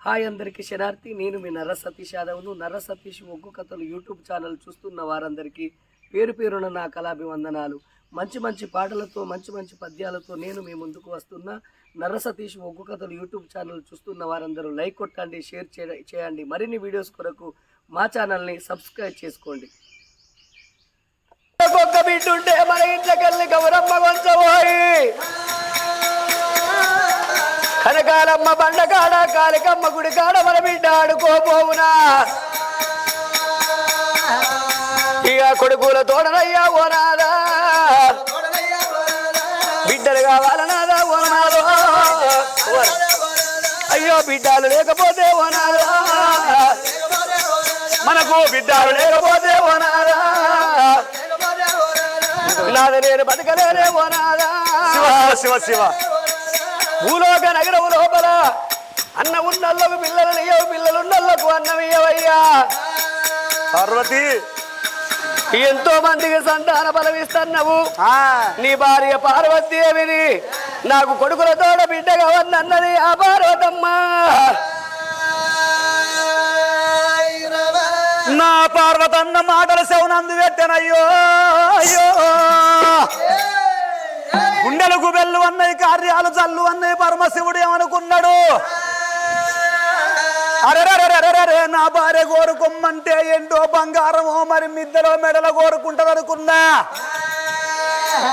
Hi అందరికీ శనార్థి. నేను మీ నర్ర సతీష్ యాదవ్ను. నర్ర సతీష్ ఒగ్గు కథలు యూట్యూబ్ ఛానల్ చూస్తున్న వారందరికీ పేరు పేరున నా కళాభివందనాలు. మంచి మంచి పాటలతో మంచి మంచి పద్యాలతో నేను మీ ముందుకు వస్తున్నా. నర్ర సతీష్ ఒగ్గు కథలు యూట్యూబ్ ఛానల్ చూస్తున్న వారందరూ లైక్ కొట్టండి, షేర్ చేయండి. మరిన్ని వీడియోస్ కొరకు మా ఛానల్ని సబ్స్క్రైబ్ చేసుకోండి. ఒక్క బిడ్డుంటే మన ఇంట్లోకెళ్ళి గౌరమ్మ కొంచెపోయి కనకాలమ్మ బండకాడ కాలికమ్మ గుడి కాడ మన బిడ్డ ఆడుకోపోవునా. ఇక కొడుకుల తోడనయ్యా ఓనాదా, బిడ్డలు కావాలనాదా ఓనాదో. అయ్యో బిడ్డలు లేకపోతే ఓనాదా, మనకు బిడ్డలు లేకపోతే ఓనాదా, నాది నేను బతకలేనే ఓనాదా. శివ శివ భూలోక నగరం లోపల అన్న ఉన్నళ్ళకు పిల్లలు ఇయ్యవు, పిల్లలున్నళ్ళకు అన్నం ఇయ్యవయ్యా. పార్వతి ఎంతో మందికి సంతాన బలమిస్తున్నావు. నీ భార్య పార్వతీదేవిని నాకు కొడుకుల తోడ బిడ్డగా వన్నన్నది ఆ పార్వతమ్మ. నా పార్వతన్న మాటలు శవనందు పెట్టనయ్యో. అయ్యో గుండెలకు బెల్లు అన్నయ్య, కార్యాలు చల్లు అన్నయ్య. పరమశివుడు ఏమనుకున్నాడు? అరే నా భార్య కోరుకోమంటే ఏంటో బంగారమో మరి మిద్దలో మెడలో కోరుకుంటది అనుకున్నా.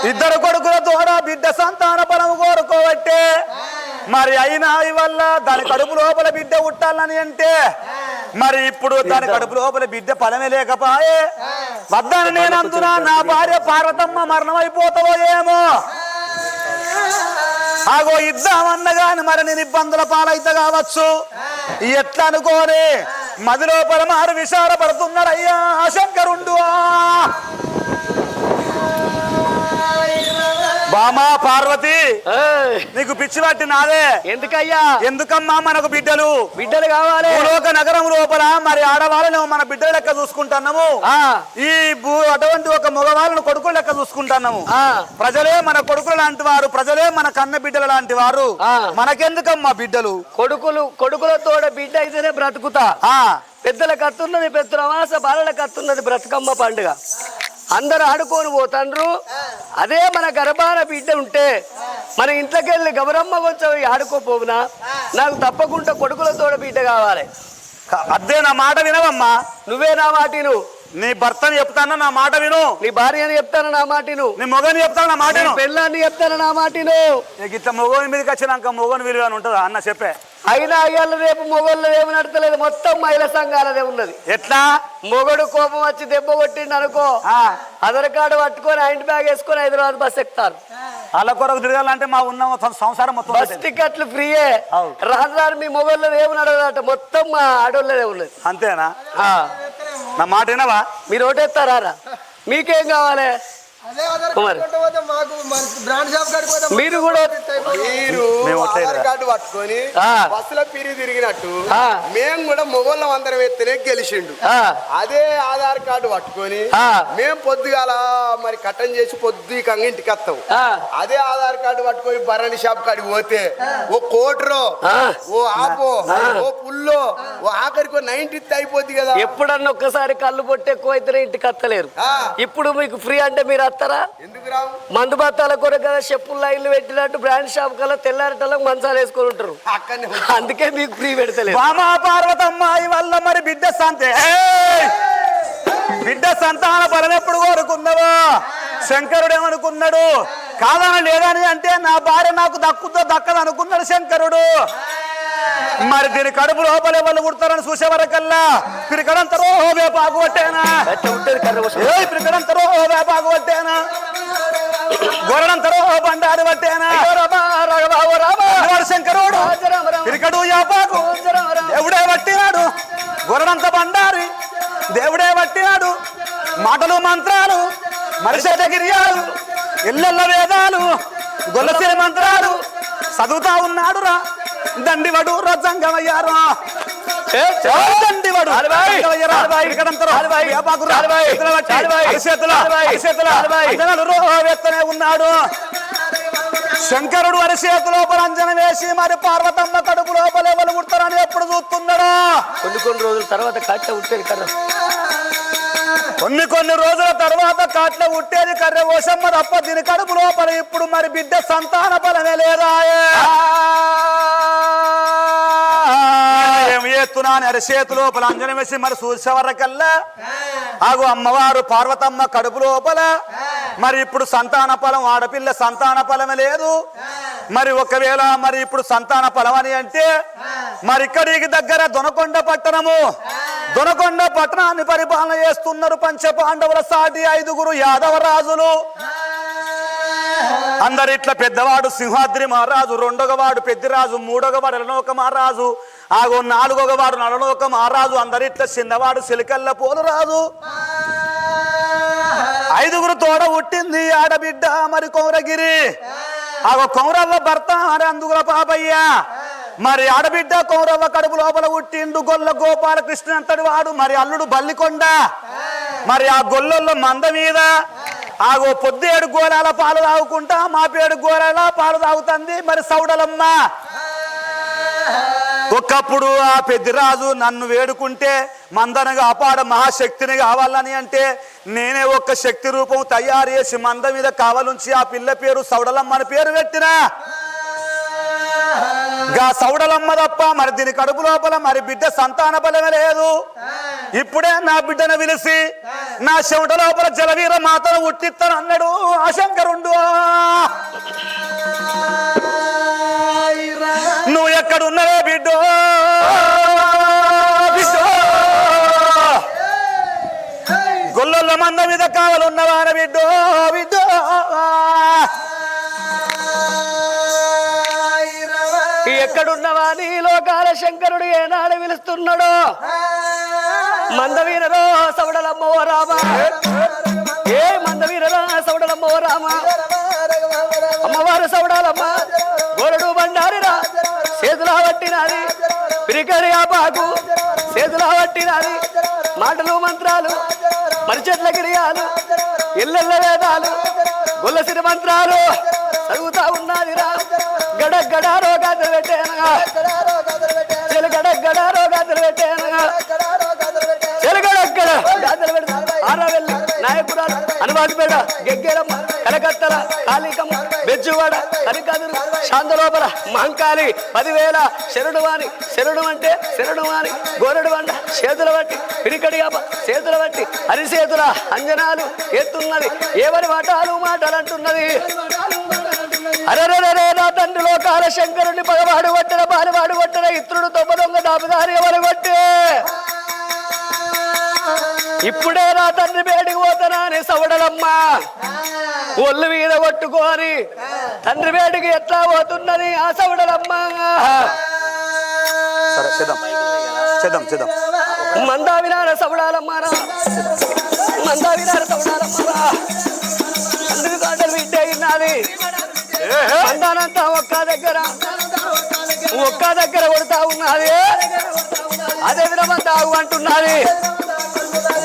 ఇద్దరు కొడుకుల ద్వారా బిడ్డ సంతాన బలము కోరుకోవట్టే మరి అయినా వల్ల దాని కడుపు లోపల బిడ్డ పుట్టాలని అంటే మరి ఇప్పుడు దాని కడుపు లోపల బిడ్డ ఫలమే లేకపోయే వద్దని నేను అంటున్నా. నా భార్య పార్వతమ్మ మరణం అయిపోతావో ఏమో. ఆగో ఇద్దామన్నగాని మరి నేను ఇబ్బందుల పాలైతే కావచ్చు. ఎట్లా అనుకోని మది లోపల మారు విచారపడుతున్నాడు అయ్యా శంకరుండు. బామా పార్వతి నీకు పిచ్చి పట్టి నాదే. ఎందుకయ్యా? ఎందుకమ్మా మనకు బిడ్డలు కావాలి. భూలోక నగరం లోపల మరి ఆడవాళ్ళను మన బిడ్డల లెక్క చూసుకుంటున్నాము. ఈ అటువంటి ఒక మగవాళ్ళను కొడుకుల లెక్క చూసుకుంటున్నాము. ప్రజలే మన కొడుకులు లాంటి వారు, ప్రజలే మన కన్న బిడ్డల లాంటి వారు. మనకెందుకమ్మా బిడ్డలు? కొడుకులతోడ బిడ్డ అయితేనే బ్రతుకుతా. పెద్దల కత్తున్నది పెద్దల వాస, బాలల కత్తున్నది బ్రతుకమ్మ పండుగ. అందరు ఆడుకొని పోతాండ్రు. అదే మన గర్భాన బిడ్డ ఉంటే మన ఇంట్లోకి వెళ్ళి గౌరమ్మ కొంచెం ఆడుకోపోవునా. నాకు తప్పకుండా కొడుకులతోడ బిడ్డ కావాలి. అదే నా మాట వినవమ్మా. నువ్వే నా మాటిను. నీ భర్తని చెప్తాను నా మాట విను. నీ భార్యని చెప్తాను నా మాటిను. నీ మొగని చెప్తాను నా మాట, పెళ్ళాన్ని చెప్తాను నా మాటిను. ఇట్లా మొగని మీదకి వచ్చినాక మొగని విలువ ఉంటుందా అన్న చెప్పే. అయినా అయ్యాళ్ళ రేపు మొగళ్ళు ఏమి నడతలేదు, మొత్తం మహిళా సంఘాలదే ఉన్నది. ఎట్లా? మొగడు కోపం వచ్చి దెబ్బ కొట్టిండు అనుకో, ఆధార్ కార్డు పట్టుకొని హ్యాండ్ బ్యాగ్ వేసుకొని హైదరాబాద్ బస్ ఎక్కుతారు. వాళ్ళ కొరకు తిరగాలంటే మా ఉన్న సంసారం మొత్తం బస్ టికెట్లు ఫ్రీయే. రాను రాను మీ మొబైల్లో ఏమి నడవదట, మొత్తం మా ఆడోళ్ళదే ఉన్నది. అంతేనా? నా మాట వినవా? మీరు ఓటేస్తారా? మీకేం కావాలి? మీరు కూడా ఆధార్ కార్డు పట్టుకొని బస్సులో పిరిగి తిరిగినట్టు మేము కూడా మొగోళ్ళం అందరం ఎత్తనే గెలిచిండు. అదే ఆధార్ కార్డు పట్టుకొని మేము పొద్దుగాల మరి కట్టం చేసి పొద్దుకంగా ఇంటికి వస్తాం. అదే ఆధార్ కార్డు పట్టుకొని బరణి షాప్ కాడికి పోతే ఓ కోటరో, ఓ ఆపో, ఓ పుల్లో, ఓ ఆఖరికి 90 అయిపోద్ది కదా. ఎప్పుడన్నా ఒక్కసారి కళ్ళు పొట్టి ఎక్కువ అయితేనే ఇంటికి వస్తలేరు. ఇప్పుడు మీకు ఫ్రీ అంటే మీరు వస్తారా? ఎందుకు రావు? మందు బత్తాల కొరకు కదా చెప్పులు లైన్లు పెట్టినట్టు బ్రాండ్ షాప్ కల్లా తెల్లారటలకు మంచాలు వేసుకొని ఉంటారు. అందుకే మీకు ఫ్రీ పెడతలేదు. బామా పార్వతమ్మాయి వల్ల మరి బిడ్డ సంతాన బలం ఎప్పుడు కోరుకున్నావో శంకరుడు ఏమనుకున్నాడు? కాదని లేదని అంటే నా భార్య నాకు దక్కదు అనుకున్నాడు శంకరుడు. మరి దీని కడుపు లోపల ఎవరు కుడతారని చూసే వరకల్లా పిరికడంతరో వేపాకు పట్టేనా, పిరికడంతరో వేపాకు పట్టేనా, గొర్రెడంతరో బండారు పట్టేనా. శంకరుడు పిరికడు యాపాకు దేవుడే పట్టినాడు, గొర్రెడంత బండారి దేవుడే పట్టినాడు. మాటలు మంత్రాలు మరిసేట గిరియాలు, ఇళ్ళ వేదాలు, గొల్లసిన మంత్రాలు చదువుతా ఉన్నాడు రా. దండివడు రజంగమయ్యారు, దండివడు ఉన్నాడు. శంకరుడు అరిచేతి లోపల అంజన వేసి మరి పార్వతమ్మ కడుపు లోపల ఎవరు పుడతారని ఎప్పుడు చూస్తున్నాడు. కొన్ని రోజుల తర్వాత కాట్ల ఉట్టేది కర్ర, కొన్ని రోజుల తర్వాత కాట్ల ఉట్టేది కర్రె ఓషమ్మ తప్ప దీని కడుపు లోపల ఇప్పుడు మరి బిడ్డ సంతాన బలమే లేదా. ఏమి ఎత్తున్నాను అరచేతు లోపల అంజనం వేసి మరి చూసేవరకల్లా ఆగు అమ్మవారు పార్వతమ్మ కడుపు లోపల మరి ఇప్పుడు సంతాన ఫలం, ఆడపిల్ల సంతాన ఫలమే లేదు. మరి ఒకవేళ మరి ఇప్పుడు సంతాన ఫలం అని అంటే మరి ఇక్కడికి దగ్గర దొనకొండ పట్టణము, దొనకొండ పట్టణాన్ని పరిపాలన చేస్తున్నారు పంచ పాండవుల సాటి 5గురు యాదవ రాజులు. అందరిట్లా పెద్దవాడు సింహాద్రి మహారాజు, రెండవవాడు పెద్దిరాజు, మూడవవాడు ఎలనోక మహారాజు, ఆగో 4వవాడు నలనోక మహారాజు, అందరిట్లా చిన్నవాడు సిలికల్ల పోలు రాజు. 5గురు తోడ పుట్టింది ఆడబిడ్డ మరి కౌరగిరి. ఆగో కౌరవ్వ భర్త మరి అందుగుల పాపయ్య. మరి ఆడబిడ్డ కౌరవ్వ కడుపు లోపల పుట్టిండు గొల్ల గోపాలకృష్ణ అంతటి వాడు మరి అల్లుడు బల్లికొండ. మరి ఆ గొల్లల్లో మంద మీద ఆగో పొద్దేడు గోరాల పాలు తాగుకుంటా మా పేడు గోరాల పాలు తాగుతుంది మరి సౌడలమ్మ. ఒకప్పుడు ఆ పెద్దిరాజు నన్ను వేడుకుంటే మందనగా అపాడ మహాశక్తిని కావాలని అంటే నేనే ఒక శక్తి రూపం తయారు చేసి మంద మీద కావాలుంచి ఆ పిల్ల పేరు సౌడలమ్మ అని పేరు పెట్టినా. గా సౌడలమ్మ తప్ప మరి దీని కడుపు లోపల మరి బిడ్డ సంతాన బలమే లేదు. ఇప్పుడే నా బిడ్డను పిలిచి నా చెవుట లోపల జలవీర మాతను ఉట్టిస్తాను అన్నాడు ఆ శంకరుండు. నువ్వు ఎక్కడున్నావే బిడ్డో, బిడ్డో గొల్లొల్ల మంద మీద కావాలన్నవా బిడ్డో, బిడ్డో ఎక్కడున్నవా నీ లోకాల శంకరుడు ఏనాడు పిలుస్తున్నాడో. మందవీరలో సవడలమ్మో రామ, ఏ మందవీరలో సవడలమ్మో రామ. అమ్మవారు సవడాలమ్మ గోరడు బండారిరా చేతులా పట్టినది, పిరికడి ఆపాకు చేతులా పట్టినది. మాటలు మంత్రాలు మరిచెట్ల గిరియాలు ఇళ్ళ వేదాలు గొల్లసిరి మంత్రాలు చదువుతా ఉన్నదిరా. గడగడ రోగాదులు పెట్టేనగా, చెలగడగడ రోగాదులు పెట్టేనగా, చెలగడగడ గాదులు పెడతా. ఆరవెల్లి నాయకురాలు అనువాదిపేట గెగ్గేరమ్మ కలకత్తల కాళికమ్మ బెజ్జువాడ కనికదురు శాంతలోపల మహంకాళి 10,000 శరణు వాణి. శరణు అంటే శరణు వాణి గోరడు వండ చేతుల బట్టి పిరికడిగా చేతుల బట్టి అరిచేతుల అంజనాలు ఎత్తున్నది. ఎవరి మాటలు మాటలు అంటున్నది. అరెరే నా తండ్రి లోకాల శంకరుని పగవాడు కొట్టిన బాలివాడు కొట్టిన ఇత్రుడు తొమ్మ దొంగ దాపుదారి ఎవరు కొట్టే. ఇప్పుడే నా తండ్రి బేడికి పోతానా అని సవడలమ్మ ఒళ్ళు మీద కొట్టుకోని తండ్రి బేడికి ఎట్లా పోతున్నది ఆ సవడలమ్మ. మందా వినార సవడాలమ్మారా, మందా వినార సవడాలమ్మారా. తండ్రి కాటలు బిడ్డ అయినది మందానంతా ఒక్క దగ్గర కొడుతా ఉన్నది. అదే విధమంతా ఆగు అంటున్నది.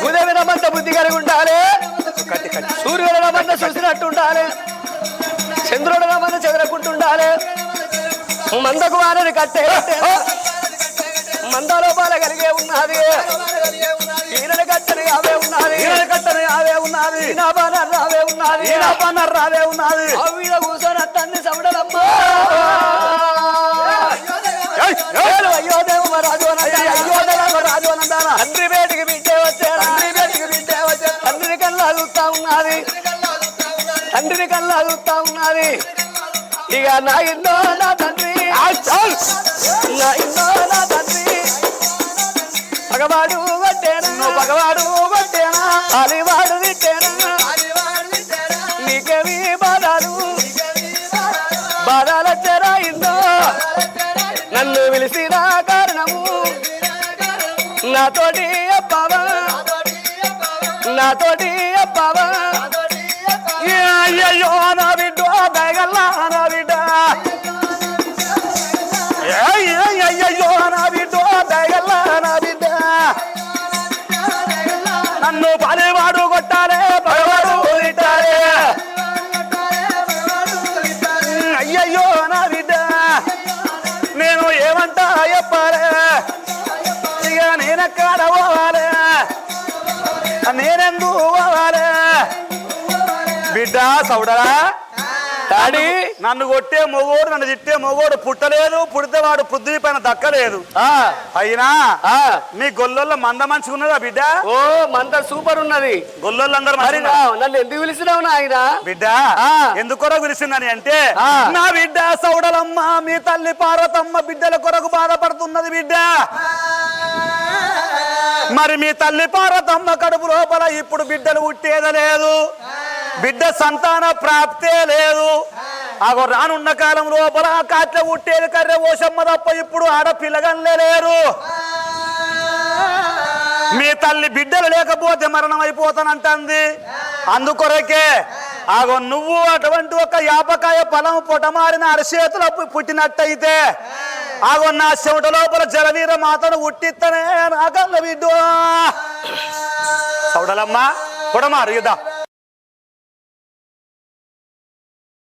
ఉదయ విధమంతా బుద్ధి కలిగి ఉండాలి. సూర్యుడు రమంతా చూసినట్టు ఉండాలి. చంద్రుడు రమంతా చెదరకుంటుండాలి. మందకు వారని కట్టే మందలోపాల కలిగే ఉన్నది. ఈయన కట్టని అవే ఉన్నది, కట్టని అవే ఉన్నది. నా బానర్ రావే ఉన్నది, నా బానర్ రావే ఉన్నది. అవిడ కూర్చొని అత్తన్ని సవడలమ్మ. అయ్యో దేవ రాజు రాజు అనందానా. తండ్రి బేటికి బిడ్డే వచ్చారు, తండ్రిని కల్లా చూస్తా ఉన్నది, తండ్రిని కల్లా చూస్తా ఉన్నది. ఇక నా ఇన్నో నా తండ్రి, నా ఇన్నో నా తండ్రి పగవాడు కొట్టేనా, పగవాడు కొట్టేనా, అలివాడు తిట్టేనా. నీకేమి బాధాలు బాధాలొచ్చారా ఇందో. నన్ను పిలిచిన కారణము నాతోటి అబ్బావా, నాతోటి అబ్బావా. అయ్యో నా బిడ్డ దయగల్లా నా బిడ్డ, అయ్యో నా బిడ్డ దయగల్లా నా బిడ్డ. నన్ను పనివాడు కొట్టాలే పగవాడు తిట్టాలే. అయ్యయ్యో నా బిడ్డ నేను ఏమంటా చెప్పాలే. నేనెందుకు పోవాలే బిడ్డ సౌడరా డాడీ నన్ను కొట్టే మొగోడు నన్ను తిట్టే మొగోడు పుట్టలేదు పుడితే వాడు పృథ్వీ పైన దక్కలేదు అయినా మీ గొల్లొల్ల మంద మంచిగా ఉన్నదా బిడ్డ ఓ మంద సూపర్ ఉన్నది గొల్లొల్లందరూ నన్ను ఎందుకు పిలిచినావు నాయన బిడ్డ ఎందుకొర పిలిచిందని అంటే నా బిడ్డ సౌడలమ్మ మీ తల్లి పార్వతమ్మ బిడ్డల కొరకు బాధపడుతున్నది బిడ్డ మరి మీ తల్లి పార్వతమ్మ కడుపు లోపల ఇప్పుడు బిడ్డలు పుట్టేదలేదు బిడ్డ సంతాన ప్రాప్తే లేదు ఆగో రానున్న కాలం లోపల కాట్ల పుట్టేది కర్రె ఓషమ్మ తప్ప ఇప్పుడు ఆడపిల్లగన్లే లేరు మీ తల్లి బిడ్డలు లేకపోతే మరణం అయిపోతానంటుంది అందుకొరకే ఆగో నువ్వు అటువంటి ఒక యాపకాయ పొలం పొటమారిన అరచేతుల పుట్టినట్టయితే ఆగో నా చెమట లోపల జలవీర మాతను ఉట్టిత్తనే నాకల్ల బిడ్డ సౌడలమ్మ పొడమారు ఇదా